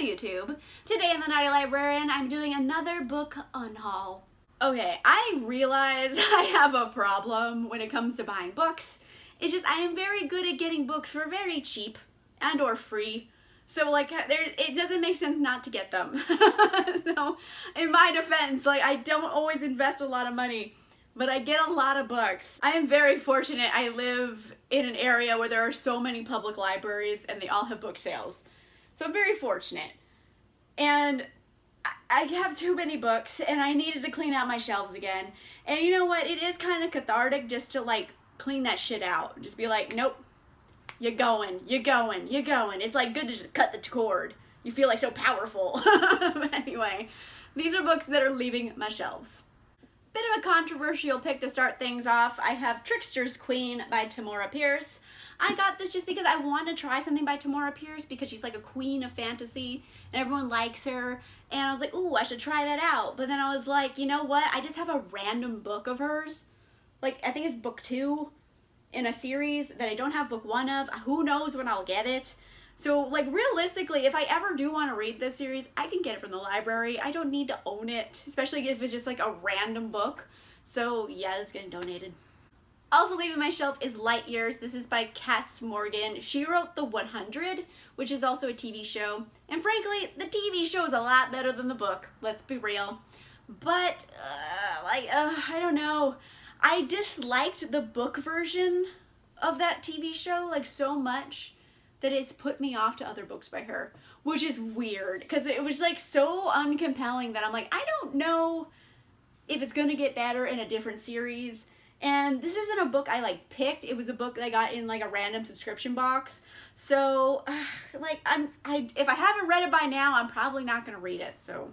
YouTube. Today in the Naughty Librarian, I'm doing another book unhaul. Okay, I realize I have a problem when it comes to buying books. It's just I am very good at getting books for very cheap and or free. So like it doesn't make sense not to get them. So in my defense, like I don't always invest a lot of money, but I get a lot of books. I am very fortunate. I live in an area where there are so many public libraries and they all have book sales. So I'm very fortunate. And I have too many books and I needed to clean out my shelves again. And you know what? It is kind of cathartic just to like clean that shit out. Just be like, nope, you're going. It's like good to just cut the cord. You feel like so powerful. But anyway, these are books that are leaving my shelves. Bit of a controversial pick to start things off. I have Tricksters Queen by Tamora Pierce. I got this just because I want to try something by Tamora Pierce because she's like a queen of fantasy and everyone likes her. And I was like, ooh, I should try that out. But then I was like, you know what? I just have a random book of hers. Like, I think it's book 2 in a series that I don't have book 1 of. Who knows when I'll get it? So, like, realistically, if I ever do want to read this series, I can get it from the library. I don't need to own it, especially if it's just, like, a random book. So, yeah, it's getting donated. Also leaving my shelf is Light Years. This is by Cass Morgan. She wrote The 100, which is also a TV show. And frankly, the TV show is a lot better than the book. Let's be real. But, I don't know. I disliked the book version of that TV show, like, so much that it's put me off to other books by her, which is weird because it was like so uncompelling that I'm like, I don't know if it's gonna get better in a different series. And this isn't a book I like picked. It was a book that I got in like a random subscription box. So like if I haven't read it by now, I'm probably not gonna read it. So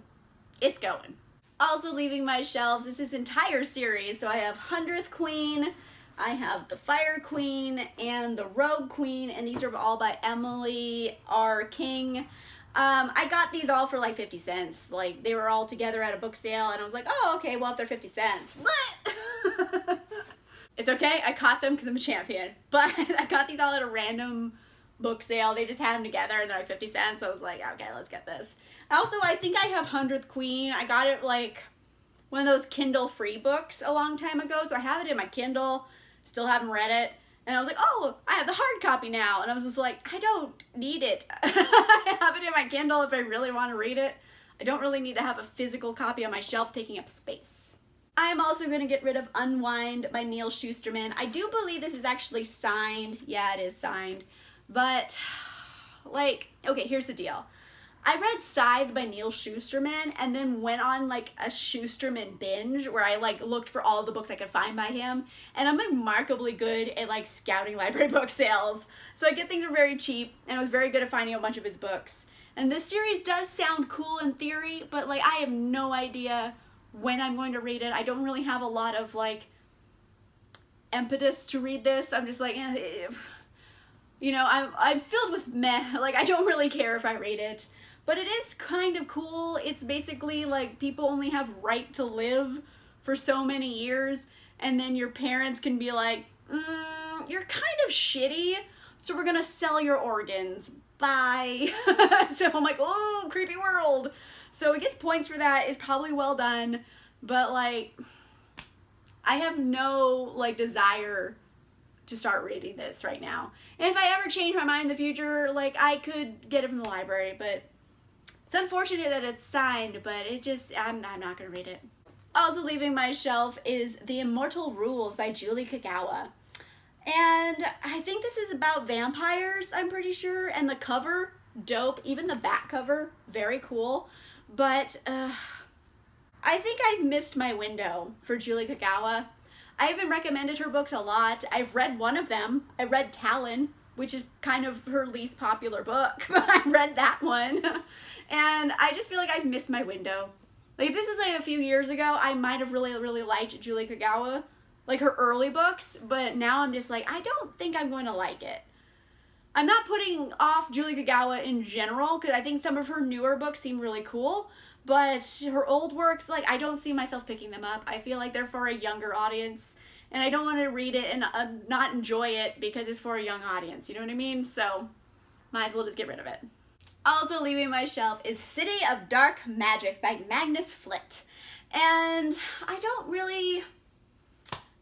it's going. Also leaving my shelves is this entire series. So I have 100th Queen, I have the Fire Queen and the Rogue Queen, and these are all by Emily R. King. I got these all for like 50 cents. Like, they were all together at a book sale, and I was like, oh, okay, well, if they're 50 cents. What? It's okay, I caught them because I'm a champion. But I got these all at a random book sale. They just had them together, and they're like 50 cents, so I was like, okay, let's get this. Also, I think I have 100th Queen. I got it, like, one of those Kindle free books a long time ago, so I have it in my Kindle. Still haven't read it. And I was like, oh, I have the hard copy now. And I was just like, I don't need it. I have it in my Kindle if I really want to read it. I don't really need to have a physical copy on my shelf taking up space. I am also going to get rid of Unwind by Neil Shusterman. I do believe this is actually signed. Yeah, it is signed. But, like, okay, here's the deal. I read Scythe by Neil Shusterman and then went on like a Shusterman binge where I like looked for all the books I could find by him, and I'm like remarkably good at like scouting library book sales. So I get things for very cheap, and I was very good at finding a bunch of his books. And this series does sound cool in theory, but like I have no idea when I'm going to read it. I don't really have a lot of like impetus to read this. I'm just like, you know, I'm filled with meh. Like I don't really care if I read it. But it is kind of cool. It's basically like people only have right to live for so many years, and then your parents can be like, you're kind of shitty, so we're gonna sell your organs. Bye. So I'm like, oh, creepy world. So it gets points for that. It's probably well done, but like, I have no like desire to start reading this right now. And if I ever change my mind in the future, like I could get it from the library, but it's unfortunate that it's signed, but it just, I'm not going to read it. Also leaving my shelf is The Immortal Rules by Julie Kagawa. And I think this is about vampires, I'm pretty sure. And the cover, dope. Even the back cover, very cool. But I think I've missed my window for Julie Kagawa. I haven't recommended her books a lot. I've read one of them. I read Talon, which is kind of her least popular book, but I read that one. And I just feel like I've missed my window. Like, if this was like a few years ago, I might have really liked Julie Kagawa, like her early books, but now I'm just like, I don't think I'm going to like it. I'm not putting off Julie Kagawa in general, because I think some of her newer books seem really cool, but her old works, like, I don't see myself picking them up. I feel like they're for a younger audience, and I don't want to read it and not enjoy it because it's for a young audience, you know what I mean? So, might as well just get rid of it. Also leaving my shelf is City of Dark Magic by Magnus Flitt. And I don't really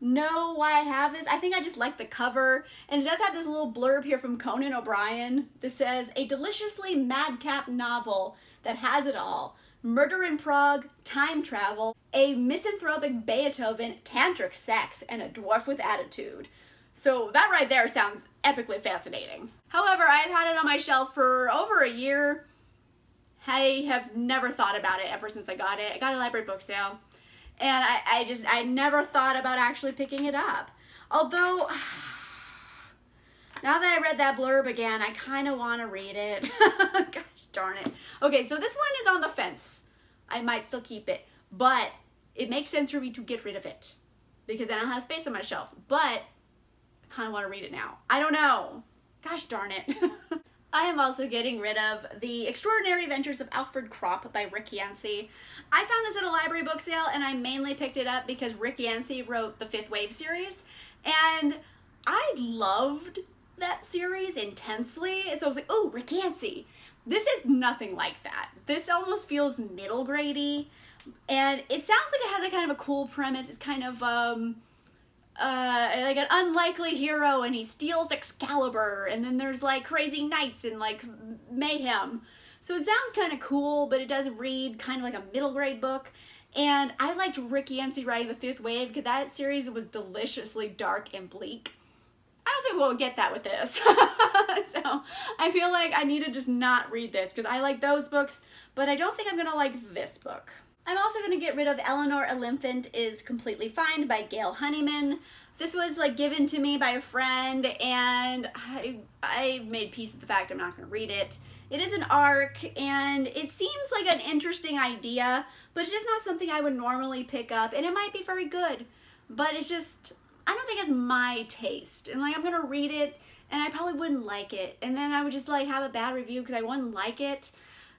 know why I have this. I think I just like the cover, and it does have this little blurb here from Conan O'Brien that says, a deliciously madcap novel that has it all. Murder in Prague, time travel, a misanthropic Beethoven, tantric sex, and a dwarf with attitude. So that right there sounds epically fascinating. However, I've had it on my shelf for over a year. I have never thought about it ever since I got it. I got a library book sale, and I never thought about actually picking it up. Although, now that I read that blurb again, I kind of want to read it. Gosh darn it. Okay, so this one is on the fence. I might still keep it, but it makes sense for me to get rid of it because I don't have space on my shelf, but I kind of want to read it now. I don't know. Gosh darn it. I am also getting rid of The Extraordinary Adventures of Alfred Kropp by Rick Yancey. I found this at a library book sale, and I mainly picked it up because Rick Yancey wrote the Fifth Wave series, and I loved that series intensely, and so I was like, oh, Rick Yancey. This is nothing like that. This almost feels middle grade-y, and it sounds like it has a kind of a cool premise. It's kind of like an unlikely hero, and he steals Excalibur, and then there's like crazy knights and like mayhem. So it sounds kind of cool, but it does read kind of like a middle grade book. And I liked Rick Yancey writing The Fifth Wave because that series was deliciously dark and bleak. I don't think we'll get that with this. So I feel like I need to just not read this because I like those books, but I don't think I'm gonna like this book. I'm also going to get rid of Eleanor Olympus is Completely Fine by Gail Honeyman. This was like given to me by a friend, and I made peace with the fact I'm not going to read it. It is an arc, and it seems like an interesting idea, but it's just not something I would normally pick up, and it might be very good, but it's just, I don't think it's my taste. And like, I'm going to read it, and I probably wouldn't like it, and then I would just like have a bad review because I wouldn't like it.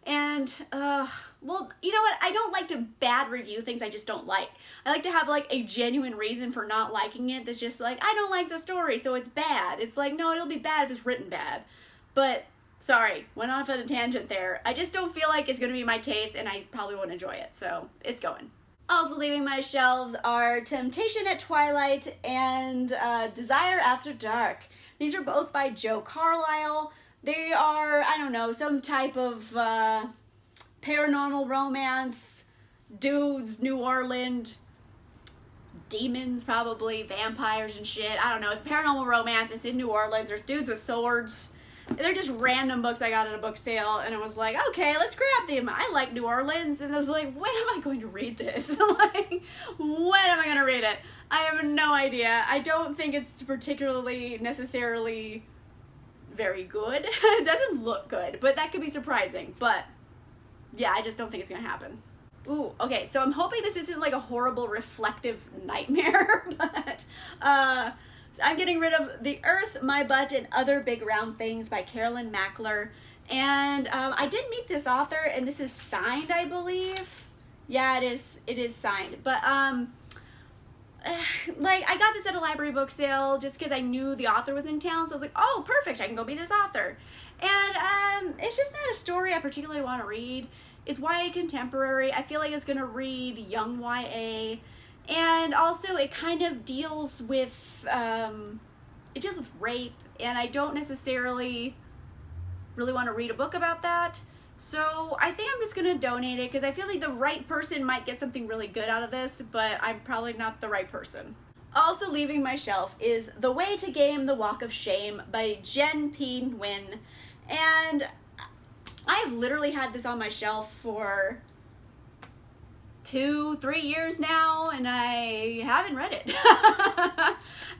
And, well, you know what? I don't like to bad review things I just don't like. I like to have, like, a genuine reason for not liking it that's just like, I don't like the story, so it's bad. It's like, no, it'll be bad if it's written bad. But, sorry, went off on a tangent there. I just don't feel like it's going to be my taste, and I probably won't enjoy it, so it's going. Also leaving my shelves are Temptation at Twilight and Desire After Dark. These are both by Joe Carlisle. They are, I don't know, some type of paranormal romance, dudes, New Orleans, demons probably, vampires and shit. I don't know. It's paranormal romance. It's in New Orleans. There's dudes with swords. They're just random books I got at a book sale, and I was like, okay, let's grab them. I like New Orleans, and I was like, when am I going to read this? Like, when am I going to read it? I have no idea. I don't think it's particularly necessarily very good. It doesn't look good, but that could be surprising. But yeah, I just don't think it's gonna happen. Ooh, okay, so I'm hoping this isn't like a horrible reflective nightmare, but so I'm getting rid of The Earth, My Butt, and Other Big Round Things by Carolyn Mackler. And I did meet this author, and this is signed, I believe. Yeah, it is signed. But like, I got this at a library book sale just because I knew the author was in town, so I was like, oh, perfect, I can go be this author. And it's just not a story I particularly want to read. It's YA contemporary. I feel like it's going to read young YA. And also, it kind of deals with, rape, and I don't necessarily really want to read a book about that. So I think I'm just going to donate it because I feel like the right person might get something really good out of this, but I'm probably not the right person. Also leaving my shelf is The Way to Game the Walk of Shame by Jen P. Nguyen. And I have literally had this on my shelf for 2-3 years now, and I haven't read it.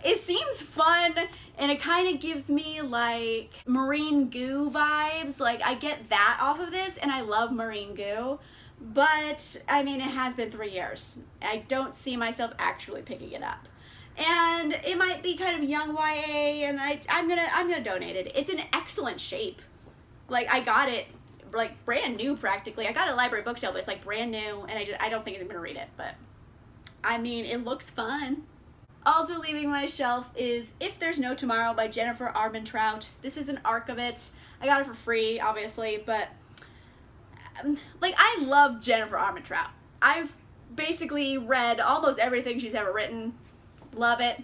It seems fun, and it kind of gives me like marine goo vibes. Like, I get that off of this, and I love marine goo, but I mean, it has been 3 years. I don't see myself actually picking it up. And it might be kind of young YA, and I'm gonna donate it. It's in excellent shape. Like, I got it like brand new practically. I got it at a library book sale, but it's like brand new, and I don't think I'm gonna read it, but I mean, it looks fun. Also leaving my shelf is If There's No Tomorrow by Jennifer Armentrout. This is an arc of it. I got it for free, obviously, but like, I love Jennifer Armentrout. I've basically read almost everything she's ever written. Love it.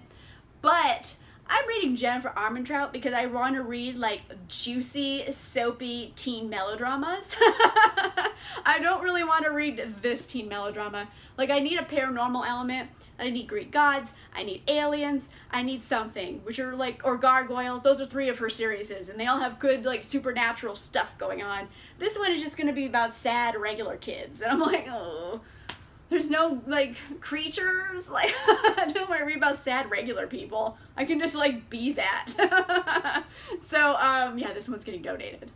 But I'm reading Jennifer Armentrout because I want to read like juicy, soapy teen melodramas. I don't really want to read this teen melodrama. Like, I need a paranormal element. I need Greek gods, I need aliens, I need something, which are like, or gargoyles. Those are 3 of her series, and they all have good like supernatural stuff going on. This one is just gonna be about sad regular kids, and I'm like, oh, there's no like creatures. Like, I don't want to read about sad regular people. I can just like be that. So yeah, this one's getting donated.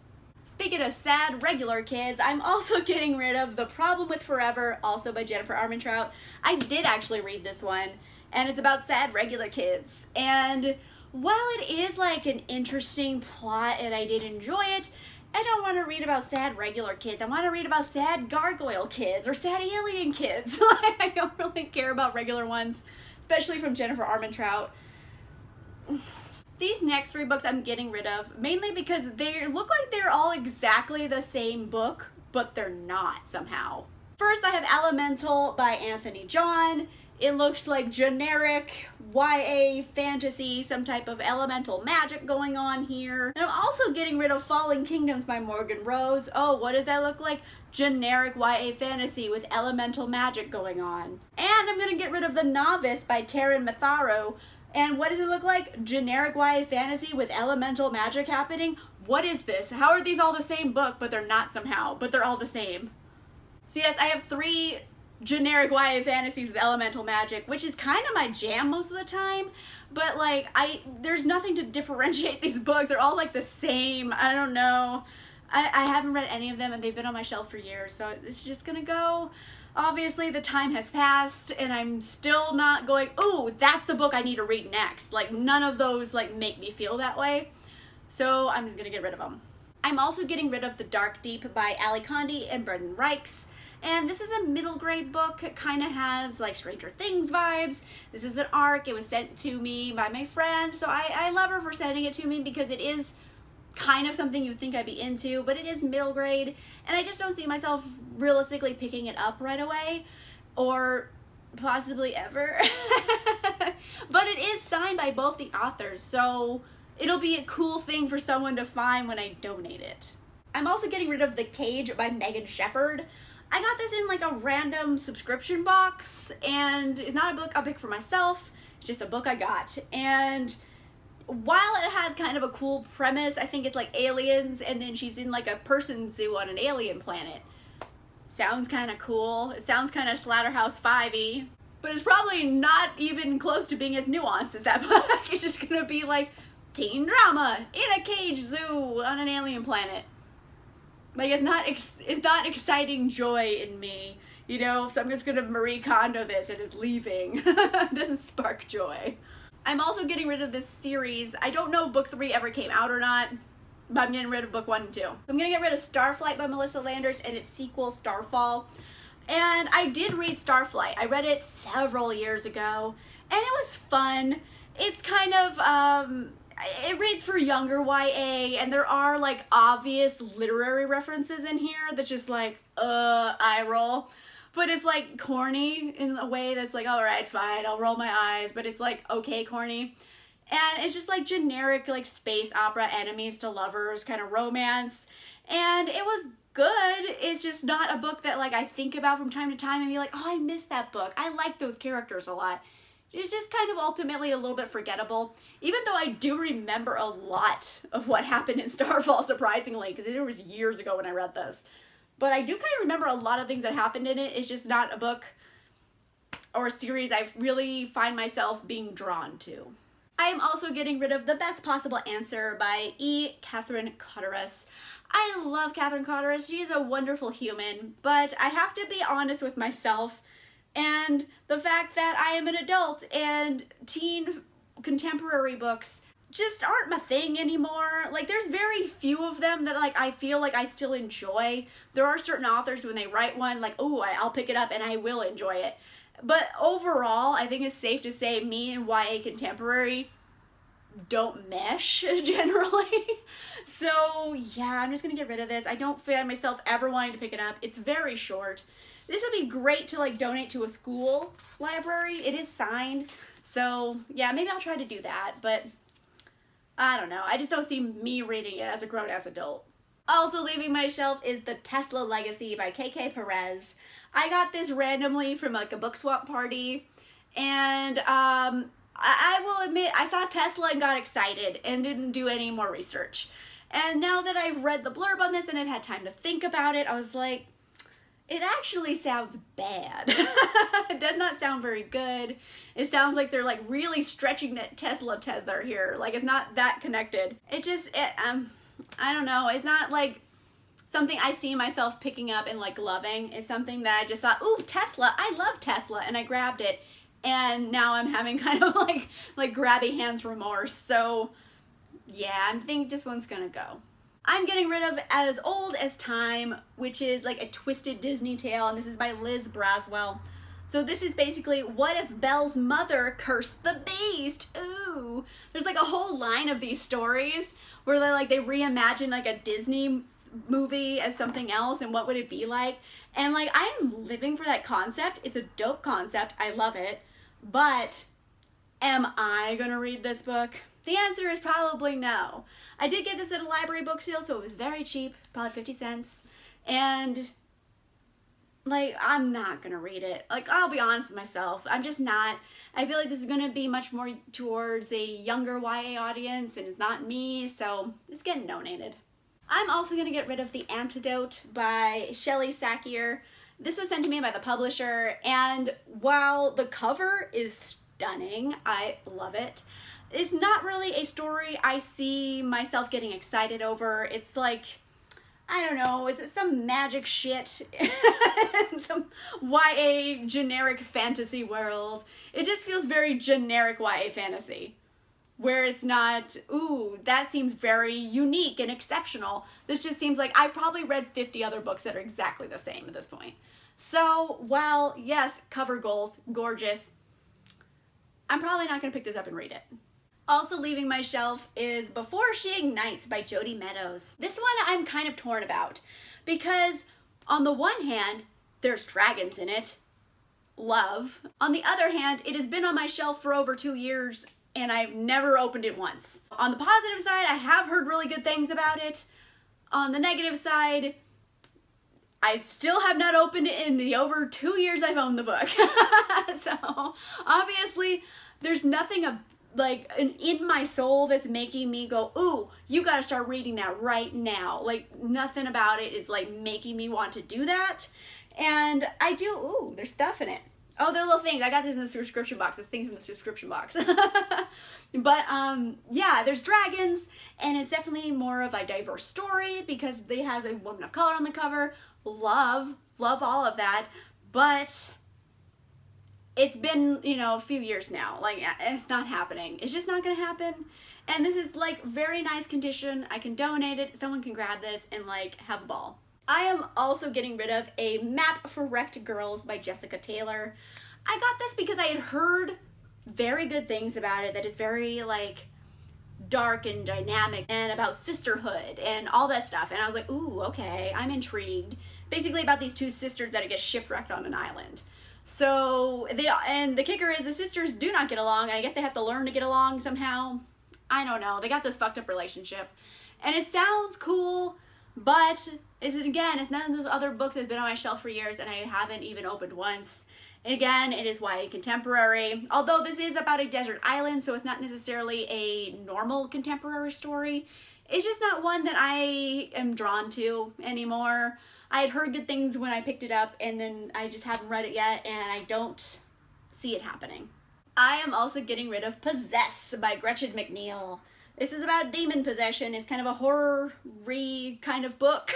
Speaking of sad regular kids, I'm also getting rid of The Problem with Forever, also by Jennifer Armentrout. I did actually read this one, and it's about sad regular kids. And while it is like an interesting plot and I did enjoy it, I don't want to read about sad regular kids. I want to read about sad gargoyle kids or sad alien kids. Like, I don't really care about regular ones, especially from Jennifer Armentrout. These next 3 books I'm getting rid of, mainly because they look like they're all exactly the same book, but they're not somehow. First, I have Elemental by Anthony John. It looks like generic YA fantasy, some type of elemental magic going on here. And I'm also getting rid of Fallen Kingdoms by Morgan Rose. Oh, what does that look like? Generic YA fantasy with elemental magic going on. And I'm gonna get rid of The Novice by Taryn Matharu. And what does it look like? Generic YA fantasy with elemental magic happening? What is this? How are these all the same book, but they're not somehow, but they're all the same? So yes, I have 3 generic YA fantasies with elemental magic, which is kind of my jam most of the time, but like, there's nothing to differentiate these books. They're all like the same. I don't know. I haven't read any of them, and they've been on my shelf for years, so it's just gonna go. Obviously, the time has passed, and I'm still not going, ooh, that's the book I need to read next. Like, none of those, like, make me feel that way. So I'm just gonna get rid of them. I'm also getting rid of The Dark Deep by Ali Condi and Brendan Reichs. And this is a middle grade book. It kind of has, like, Stranger Things vibes. This is an arc. It was sent to me by my friend. So I love her for sending it to me because it is kind of something you'd think I'd be into, but it is middle grade, and I just don't see myself realistically picking it up right away, or possibly ever. But it is signed by both the authors, so it'll be a cool thing for someone to find when I donate it. I'm also getting rid of The Cage by Megan Shepherd. I got this in like a random subscription box, and it's not a book I'll pick for myself, it's just a book I got. And while it has kind of a cool premise, I think it's like aliens, and then she's in like a person zoo on an alien planet. Sounds kind of cool. It sounds kind of Slaughterhouse 5-y, but it's probably not even close to being as nuanced as that book. It's just gonna be like teen drama in a cage zoo on an alien planet. Like, it's not exciting joy in me, you know? So I'm just gonna Marie Kondo this, and it's leaving. It doesn't spark joy. I'm also getting rid of this series. I don't know if book 3 ever came out or not, but I'm getting rid of book 1 and 2. I'm gonna get rid of Starflight by Melissa Landers and its sequel, Starfall. And I did read Starflight. I read it several years ago, and it was fun. It's kind of, it reads for younger YA, and there are like obvious literary references in here that just like, eye roll. But it's like corny in a way that's like, all right, fine, I'll roll my eyes, but it's like okay corny. And it's just like generic like space opera enemies to lovers kind of romance. And it was good. It's just not a book that like I think about from time to time and be like, oh, I missed that book. I like those characters a lot. It's just kind of ultimately a little bit forgettable, even though I do remember a lot of what happened in Starfall, surprisingly, because it was years ago when I read this. But I do kind of remember a lot of things that happened in it. It's just not a book or a series I really find myself being drawn to. I am also getting rid of The Best Possible Answer by E. Catherine Cotteris. I love Catherine Cotteris. She is a wonderful human, but I have to be honest with myself and the fact that I am an adult and teen contemporary books just aren't my thing anymore. Like, there's very few of them that like I feel like I still enjoy. There are certain authors when they write one, like, oh, I'll pick it up and I will enjoy it. But overall, I think it's safe to say me and YA contemporary don't mesh generally. So yeah, I'm just gonna get rid of this. I don't find myself ever wanting to pick it up. It's very short. This would be great to like donate to a school library. It is signed. So yeah, maybe I'll try to do that, but I don't know. I just don't see me reading it as a grown-ass adult. Also leaving my shelf is The Tesla Legacy by K.K. Perez. I got this randomly from like a book swap party, and I will admit I saw Tesla and got excited and didn't do any more research. And now that I've read the blurb on this and I've had time to think about it, I was like, it actually sounds bad. It does not sound very good. It sounds like they're like really stretching that Tesla tether here. Like it's not that connected. I don't know. It's not like something I see myself picking up and like loving. It's something that I just thought, ooh, Tesla. I love Tesla, and I grabbed it, and now I'm having kind of like grabby hands remorse. So yeah, I think this one's gonna go. I'm getting rid of As Old as Time, which is like a twisted Disney tale, and this is by Liz Braswell. So this is basically, what if Belle's mother cursed the beast? Ooh. There's like a whole line of these stories where they reimagine like a Disney movie as something else and what would it be like. And like, I'm living for that concept. It's a dope concept. I love it. But am I gonna read this book? The answer is probably no. I did get this at a library book sale, so it was very cheap, probably 50 cents. And like, I'm not gonna read it. Like, I'll be honest with myself. I'm just not. I feel like this is gonna be much more towards a younger YA audience, and it's not me, so it's getting donated. I'm also gonna get rid of The Antidote by Shelley Sakier. This was sent to me by the publisher, and while the cover is stunning, I love it, it's not really a story I see myself getting excited over. It's like, I don't know, it's some magic shit in some YA generic fantasy world. It just feels very generic YA fantasy, where it's not, ooh, that seems very unique and exceptional. This just seems like I've probably read 50 other books that are exactly the same at this point. So while, yes, cover goals, gorgeous, I'm probably not gonna pick this up and read it. Also leaving my shelf is Before She Ignites by Jodi Meadows. This one I'm kind of torn about because on the one hand, there's dragons in it. Love. On the other hand, it has been on my shelf for over 2 years and I've never opened it once. On the positive side, I have heard really good things about it. On the negative side, I still have not opened it in the over 2 years I've owned the book. So obviously there's nothing like in my soul that's making me go, ooh, you gotta start reading that right now. Like nothing about it is like making me want to do that. And I do, ooh, there's stuff in it. Oh, they're little things. I got this in the subscription box. This thing from the subscription box. But yeah, there's dragons, and it's definitely more of a diverse story because it has a woman of color on the cover. Love all of that. But it's been, you know, a few years now. Like, it's not happening. It's just not gonna happen. And this is like very nice condition. I can donate it. Someone can grab this and like have a ball. I am also getting rid of A Map for Wrecked Girls by Jessica Taylor. I got this because I had heard very good things about it, that is very like dark and dynamic and about sisterhood and all that stuff. And I was like, ooh, okay, I'm intrigued. Basically about these two sisters that get shipwrecked on an island. So, and the kicker is the sisters do not get along. I guess they have to learn to get along somehow. I don't know. They got this fucked up relationship. And it sounds cool, but it's none of those other books that have been on my shelf for years and I haven't even opened once. Again, it is YA contemporary. Although this is about a desert island, so it's not necessarily a normal contemporary story. It's just not one that I am drawn to anymore. I had heard good things when I picked it up, and then I just haven't read it yet, and I don't see it happening. I am also getting rid of Possess by Gretchen McNeil. This is about demon possession. It's kind of a horror-y kind of book,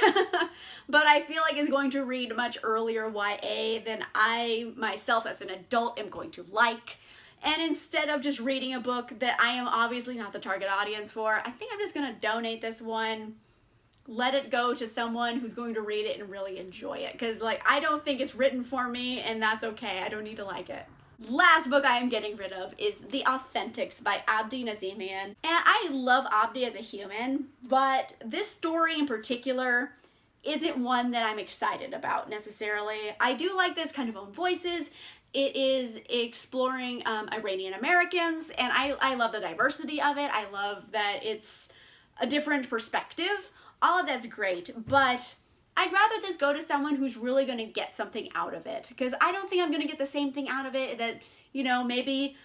but I feel like it's going to read much earlier YA than I myself as an adult am going to like. And instead of just reading a book that I am obviously not the target audience for, I think I'm just gonna donate this one. let it go to someone who's going to read it and really enjoy it. Because, like, I don't think it's written for me, and that's okay. I don't need to like it. Last book I am getting rid of is The Authentics by Abdi Nazemian. And I love Abdi as a human, but this story in particular isn't one that I'm excited about necessarily. I do like this kind of own voices. It is exploring Iranian Americans, and I love the diversity of it. I love that it's a different perspective. All of that's great, but I'd rather this go to someone who's really going to get something out of it, because I don't think I'm going to get the same thing out of it that, you know, maybe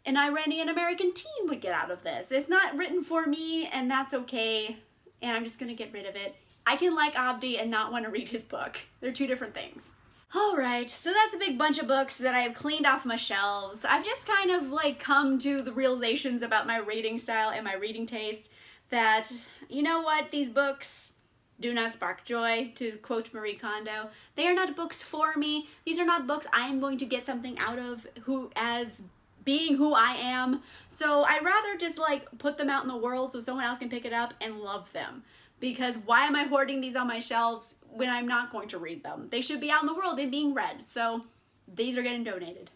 an Iranian American teen would get out of this. It's not written for me, and that's okay, and I'm just going to get rid of it. I can like Abdi and not want to read his book. They're two different things. Alright, so that's a big bunch of books that I have cleaned off my shelves. I've just kind of like come to the realizations about my reading style and my reading taste that, you know what, these books do not spark joy, to quote Marie Kondo. They are not books for me. These are not books I am going to get something out of as being who I am. So I'd rather just like put them out in the world so someone else can pick it up and love them. Because why am I hoarding these on my shelves when I'm not going to read them? They should be out in the world and being read. So these are getting donated.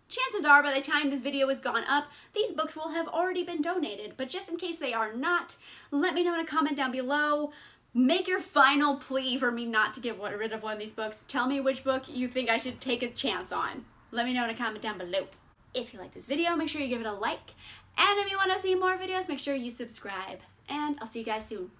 Chances are by the time this video has gone up, these books will have already been donated. But just in case they are not, let me know in a comment down below. Make your final plea for me not to get rid of one of these books. Tell me which book you think I should take a chance on. Let me know in a comment down below. If you like this video, make sure you give it a like. And if you want to see more videos, make sure you subscribe. And I'll see you guys soon.